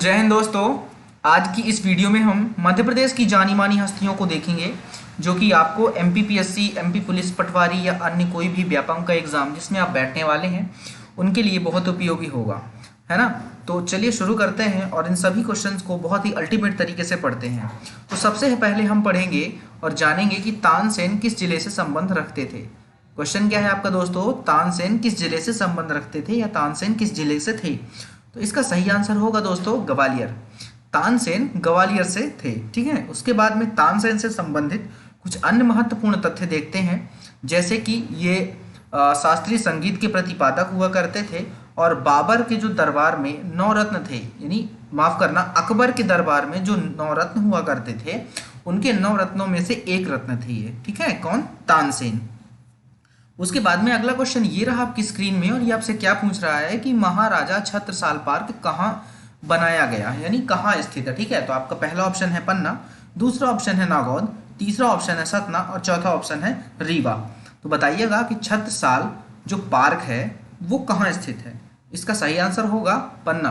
जय हिंद दोस्तों। आज की इस वीडियो में हम मध्य प्रदेश की जानी मानी हस्तियों को देखेंगे जो कि आपको एमपीपीएससी, एमपी पुलिस पटवारी या अन्य कोई भी व्यापम का एग्ज़ाम जिसमें आप बैठने वाले हैं उनके लिए बहुत उपयोगी होगा, है ना। तो चलिए शुरू करते हैं और इन सभी क्वेश्चंस को बहुत ही अल्टीमेट तरीके से पढ़ते हैं। तो सबसे पहले हम पढ़ेंगे और जानेंगे कि तानसेन किस जिले से संबंध रखते थे। क्वेश्चन क्या है आपका दोस्तों, तानसेन किस जिले से संबंध रखते थे या तानसेन किस जिले से थे। तो इसका सही आंसर होगा दोस्तों ग्वालियर। तानसेन ग्वालियर से थे, ठीक है। उसके बाद में तानसेन से संबंधित कुछ अन्य महत्वपूर्ण तथ्य देखते हैं, जैसे कि ये शास्त्रीय संगीत के प्रतिपादक हुआ करते थे और बाबर के जो दरबार में नवरत्न थे, यानी माफ करना, अकबर के दरबार में जो नवरत्न हुआ करते थे उनके नवरत्नों में से एक रत्न थे ये, ठीक है। कौन? तानसेन। उसके बाद में अगला क्वेश्चन ये रहा आपकी स्क्रीन में और ये आपसे क्या पूछ रहा है कि महाराजा छत्रसाल पार्क कहाँ बनाया गया है, यानी कहाँ स्थित है, ठीक है। तो आपका पहला ऑप्शन है पन्ना, दूसरा ऑप्शन है नागौद, तीसरा ऑप्शन है सतना और चौथा ऑप्शन है रीवा। तो बताइएगा कि छत्रसाल जो पार्क है वो कहाँ स्थित है। इसका सही आंसर होगा पन्ना।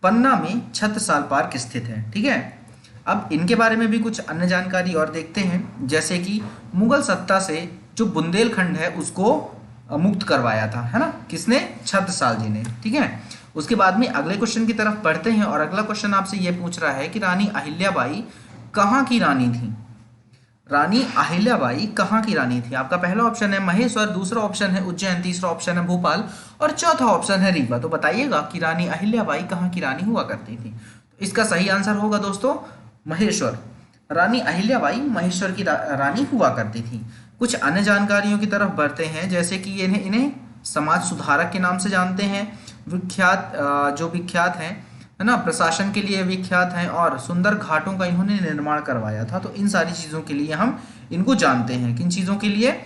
पन्ना में छत्रसाल पार्क स्थित है, ठीक है। अब इनके बारे में भी कुछ अन्य जानकारी और देखते हैं, जैसे कि मुगल सत्ता से जो बुंदेलखंड है उसको मुक्त करवाया था, है ना, किसने? छत्रसाल जी ने, ठीक है। उसके बाद में अगले क्वेश्चन की तरफ बढ़ते हैं और अगला क्वेश्चन आपसे ये पूछ रहा है कि रानी अहिल्याबाई कहाँ की रानी थी। रानी अहिल्याबाई कहाँ की रानी थी। आपका पहला ऑप्शन है महेश्वर, दूसरा ऑप्शन है उज्जैन, तीसरा ऑप्शन है भोपाल और चौथा ऑप्शन है रीवा। तो बताइएगा कि रानी अहिल्याबाई कहाँ की रानी हुआ करती थी। तो इसका सही आंसर होगा दोस्तों महेश्वर। रानी अहिल्याबाई महेश्वर की रानी हुआ करती थी। कुछ अन्य जानकारियों की तरफ बढ़ते हैं, जैसे कि इन्हें समाज सुधारक के नाम से जानते हैं, विख्यात जो विख्यात हैं, है ना, प्रशासन के लिए विख्यात हैं और सुंदर घाटों का इन्होंने निर्माण करवाया था। तो इन सारी चीज़ों के लिए हम इनको जानते हैं। किन चीज़ों के लिए?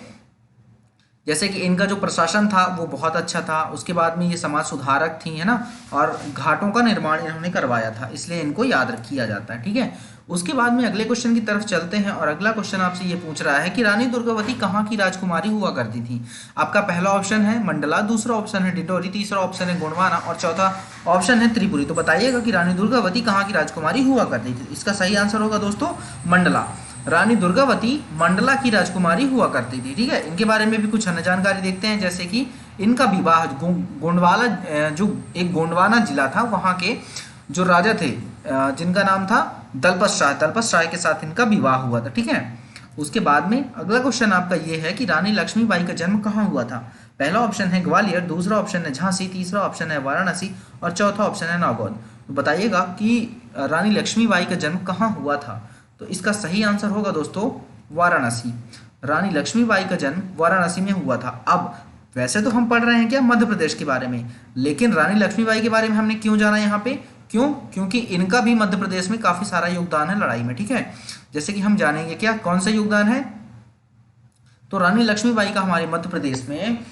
जैसे कि इनका जो प्रशासन था वो बहुत अच्छा था, उसके बाद में ये समाज सुधारक थी, है ना, और घाटों का निर्माण इन्होंने करवाया था, इसलिए इनको याद किया जाता है, ठीक है। उसके बाद में अगले क्वेश्चन की तरफ चलते हैं और अगला क्वेश्चन आपसे ये पूछ रहा है कि रानी दुर्गावती कहाँ की राजकुमारी हुआ करती थी। आपका पहला ऑप्शन है मंडला, दूसरा ऑप्शन है डिंडोरी, तीसरा ऑप्शन है गोंडवाना और चौथा ऑप्शन है त्रिपुरी। तो बताइएगा कि रानी दुर्गावती कहाँ की राजकुमारी हुआ करती थी। इसका सही आंसर होगा दोस्तों मंडला। रानी दुर्गावती मंडला की राजकुमारी हुआ करती थी, ठीक है। इनके बारे में भी कुछ अन्य जानकारी देखते हैं, जैसे कि इनका विवाह गोंडवाला, जो एक गोंडवाना जिला था वहाँ के जो राजा थे, जिनका नाम था दलपत शाह के साथ इनका विवाह हुआ था, ठीक है। उसके बाद में अगला क्वेश्चन आपका ये है कि रानी लक्ष्मीबाई का जन्म कहाँ हुआ था। पहला ऑप्शन है ग्वालियर, दूसरा ऑप्शन है झांसी, तीसरा ऑप्शन है वाराणसी और चौथा ऑप्शन है नागौद। तो बताइएगा कि रानी लक्ष्मीबाई का जन्म कहाँ हुआ था। तो इसका सही आंसर होगा दोस्तों वाराणसी। रानी लक्ष्मीबाई का जन्म वाराणसी में हुआ था। अब वैसे तो हम पढ़ रहे हैं क्या मध्य प्रदेश के बारे में, लेकिन रानी लक्ष्मीबाई के बारे में हमने क्यों जाना यहाँ पे? क्यों? क्योंकि इनका भी मध्य प्रदेश में काफी सारा योगदान है लड़ाई में, ठीक है। जैसे कि हम जानेंगे क्या कौन सा योगदान है। तो रानी लक्ष्मीबाई का हमारे मध्य प्रदेश में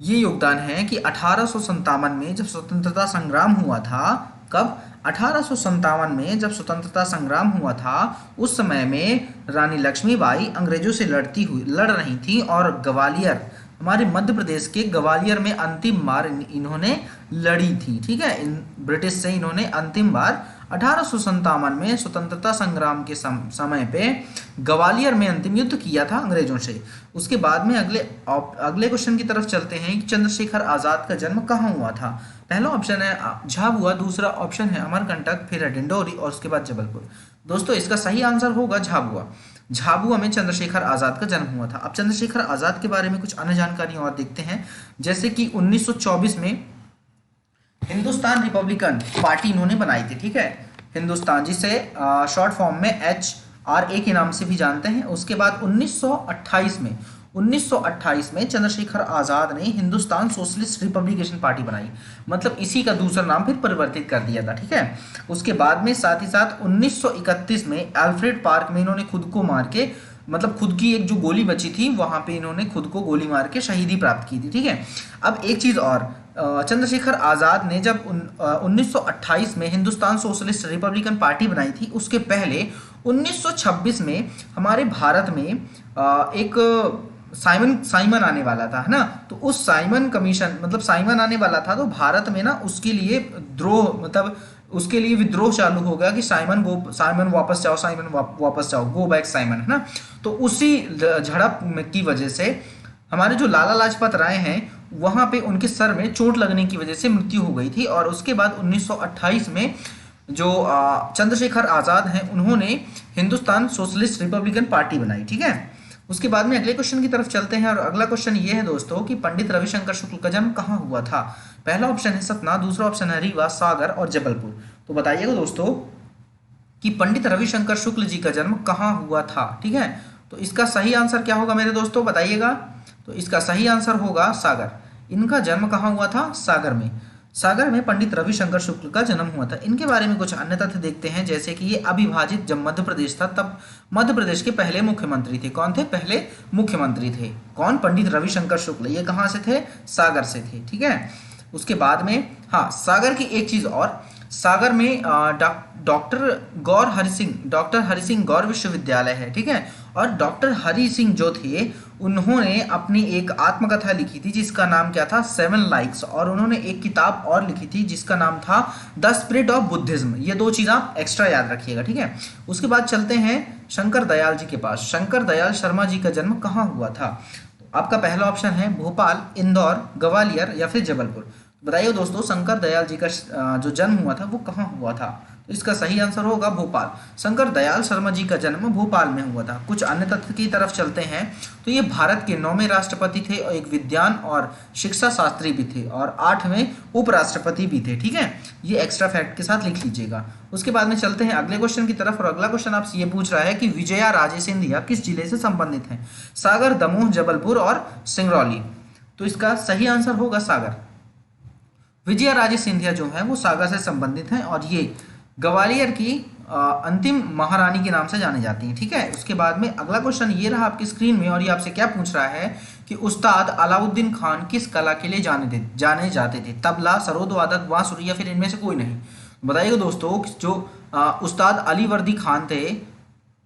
ये योगदान है कि 1857 में जब स्वतंत्रता संग्राम हुआ था, कब? 1857 में जब स्वतंत्रता संग्राम हुआ था, उस समय में रानी लक्ष्मीबाई अंग्रेजों से लड़ रही थी और ग्वालियर, हमारे मध्य प्रदेश के ग्वालियर में अंतिम बार इन्होंने लड़ी थी, ठीक है। ब्रिटिश से इन्होंने अंतिम बार 1857 में स्वतंत्रता संग्राम के समय पे ग्वालियर में अंतिम युद्ध किया था अंग्रेजों से। उसके बाद में अगले क्वेश्चन की तरफ चलते हैं कि चंद्रशेखर आजाद का जन्म कहाँ हुआ था। पहला ऑप्शन है झाबुआ, दूसरा ऑप्शन है अमरकंटक, फिर है डिंडोरी और उसके बाद जबलपुर। दोस्तों इसका सही आंसर होगा झाबुआ। झाबुआ में चंद्रशेखर आजाद का जन्म हुआ था। अब चंद्रशेखर आजाद के बारे में कुछ अन्य जानकारी और देखते हैं, जैसे कि 1924 में हिंदुस्तान रिपब्लिकन पार्टी इन्होंने बनाई थी, ठीक है। हिंदुस्तान, जिसे शॉर्ट फॉर्म में HRA के नाम से भी जानते हैं। उसके बाद 1928 में चंद्रशेखर आजाद ने हिंदुस्तान सोशलिस्ट रिपब्लिकेशन पार्टी बनाई, मतलब इसी का दूसरा नाम फिर परिवर्तित कर दिया था, ठीक है। उसके बाद में साथ ही साथ 1931 में अल्फ्रेड पार्क में इन्होंने खुद को मार के, मतलब खुद की एक जो गोली बची थी वहां पे इन्होंने खुद को गोली मार के शहीदी प्राप्त की थी, ठीक है। अब एक चीज और, चंद्रशेखर आजाद ने जब 1928 में हिंदुस्तान सोशलिस्ट रिपब्लिकन पार्टी बनाई थी, उसके पहले 1926 में हमारे भारत में एक साइमन आने वाला था, है ना। तो उस साइमन कमीशन, मतलब साइमन आने वाला था, तो भारत में ना उसके लिए द्रोह, मतलब उसके लिए विद्रोह चालू हो गया कि साइमन वापस जाओ, वापस जाओ, गो बैक साइमन, है ना। तो उसी झड़प की वजह से हमारे जो लाला लाजपत राय हैं वहां पे उनके सर में चोट लगने की वजह से मृत्यु हो गई थी। और उसके बाद 1928 में जो चंद्रशेखर आज़ाद हैं उन्होंने हिंदुस्तान सोशलिस्ट रिपब्लिकन पार्टी बनाई, ठीक है। उसके बाद में अगले क्वेश्चन की तरफ चलते हैं और अगला क्वेश्चन ये है दोस्तों कि पंडित रविशंकर शुक्ल का जन्म कहाँ हुआ था। पहला ऑप्शन है सतना, दूसरा ऑप्शन है रीवा, सागर और जबलपुर। तो बताइएगा दोस्तों कि पंडित रविशंकर शुक्ल जी का जन्म कहाँ हुआ था, ठीक है। तो इसका सही आंसर क्या होगा मेरे दोस्तों, बताइएगा। तो इसका सही आंसर होगा सागर। इनका जन्म कहाँ हुआ था, सागर में। सागर में पंडित रविशंकर शुक्ल का जन्म हुआ था। इनके बारे में कुछ अन्य तथ्य देखते हैं, जैसे कि ये अविभाजित जब मध्य प्रदेश था तब मध्य प्रदेश के पहले मुख्यमंत्री थे। कौन थे, पहले मुख्यमंत्री थे कौन, पंडित रविशंकर शुक्ल। ये कहाँ से थे, सागर से थे, ठीक है। उसके बाद में हाँ, सागर की एक चीज और, सागर में डॉक्टर हरि सिंह गौर विश्वविद्यालय है, ठीक है। और डॉक्टर हरि सिंह जो थे उन्होंने अपनी एक आत्मकथा लिखी थी जिसका नाम क्या था, 7 लाइक्स। और उन्होंने एक किताब और लिखी थी जिसका नाम था द स्पिरिट ऑफ बुद्धिज्म। ये 2 चीज आप एक्स्ट्रा याद रखिएगा, ठीक है। उसके बाद चलते हैं शंकर दयाल जी के पास। शंकर दयाल शर्मा जी का जन्म कहाँ हुआ था। तो आपका पहला ऑप्शन है भोपाल, इंदौर, ग्वालियर या फिर जबलपुर। बताइए दोस्तों शंकर दयाल जी का जो जन्म हुआ था वो कहाँ हुआ था। तो इसका सही आंसर होगा भोपाल। शंकर दयाल शर्मा जी का जन्म भोपाल में हुआ था। कुछ अन्य तथ्य की तरफ चलते हैं तो ये भारत के 9वें राष्ट्रपति थे और एक विज्ञान और शिक्षा शास्त्री भी थे और 8वें उपराष्ट्रपति भी थे, ठीक है। ये एक्स्ट्रा फैक्ट के साथ लिख लीजिएगा। उसके बाद में चलते हैं अगले क्वेश्चन की तरफ और अगला क्वेश्चन आपसे ये पूछ रहा है कि विजया राजे सिंधिया किस जिले से संबंधित हैं। सागर, दमोह, जबलपुर और सिंगरौली। तो इसका सही आंसर होगा सागर। विजया राजे सिंधिया जो है वो सागर से संबंधित हैं और ये ग्वालियर की अंतिम महारानी के नाम से जाने जाती हैं, ठीक है। उसके बाद में अगला क्वेश्चन ये रहा आपकी स्क्रीन में और ये आपसे क्या पूछ रहा है कि उस्ताद अलाउद्दीन खान किस कला के लिए जाने जाते थे। तबला, सरोद वादक, बांसुरी या फिर इनमें से कोई नहीं। बताइएगा दोस्तों जो उस्ताद अलीवर्दी खान थे,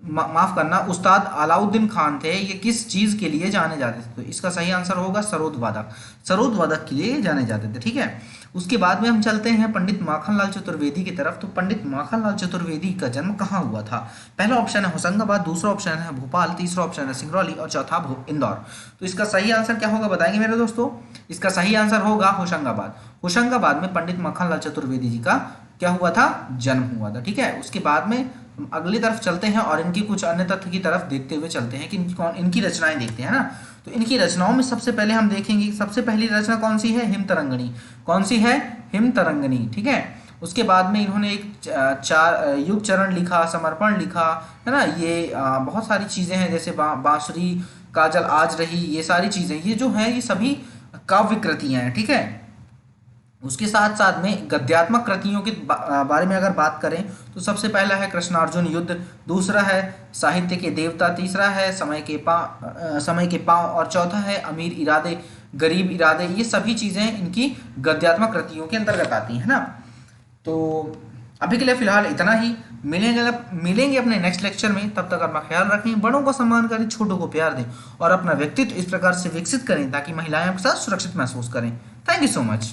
माफ करना, उस्ताद अलाउद्दीन खान थे, ये किस चीज के लिए जाने जाते थे। तो इसका सही आंसर होगा सरोद वादक। सरोद वादक के लिए जाने जाते थे, ठीक है। उसके बाद में हम चलते हैं पंडित माखनलाल चतुर्वेदी की तरफ। तो पंडित माखनलाल चतुर्वेदी का जन्म कहाँ हुआ था। पहला ऑप्शन है होशंगाबाद, दूसरा ऑप्शन है भोपाल, तीसरा ऑप्शन है सिंगरौली और चौथा इंदौर। तो इसका सही आंसर क्या होगा बताएंगे मेरे दोस्तों। इसका सही आंसर होगा होशंगाबाद। होशंगाबाद में पंडित माखनलाल चतुर्वेदी जी का क्या हुआ था, जन्म हुआ था, ठीक है। उसके बाद में अगली तरफ चलते हैं और इनकी कुछ अन्य तथ्य की तरफ देखते हुए चलते हैं कि इनकी रचनाएं देखते हैं ना। तो इनकी रचनाओं में सबसे पहले हम देखेंगे सबसे पहली रचना कौन सी है, हिमतरंगिणी। कौन सी है, हिमतरंगिणी, ठीक है। उसके बाद में इन्होंने एक युग चरण लिखा, समर्पण लिखा, है ना। ये बहुत सारी चीजें हैं जैसे बांसुरी, काजल आज रही, ये सारी चीजें ये जो है ये सभी काव्य कृतियां हैं, ठीक है। उसके साथ साथ में गद्यात्मक कृतियों के बारे में अगर बात करें तो सबसे पहला है कृष्णार्जुन युद्ध, दूसरा है साहित्य के देवता, तीसरा है समय के पांव और चौथा है अमीर इरादे गरीब इरादे। ये सभी चीजें इनकी गद्यात्मक कृतियों के अंतर्गत आती है ना। तो अभी के लिए फिलहाल इतना ही। मिलेंगे अपने नेक्स्ट लेक्चर में। तब तक अपना ख्याल रखें, बड़ों का सम्मान करें, छोटों को प्यार दें और अपना व्यक्तित्व इस प्रकार से विकसित करें ताकि महिलाएं आपके साथ सुरक्षित महसूस करें। Thank you so much.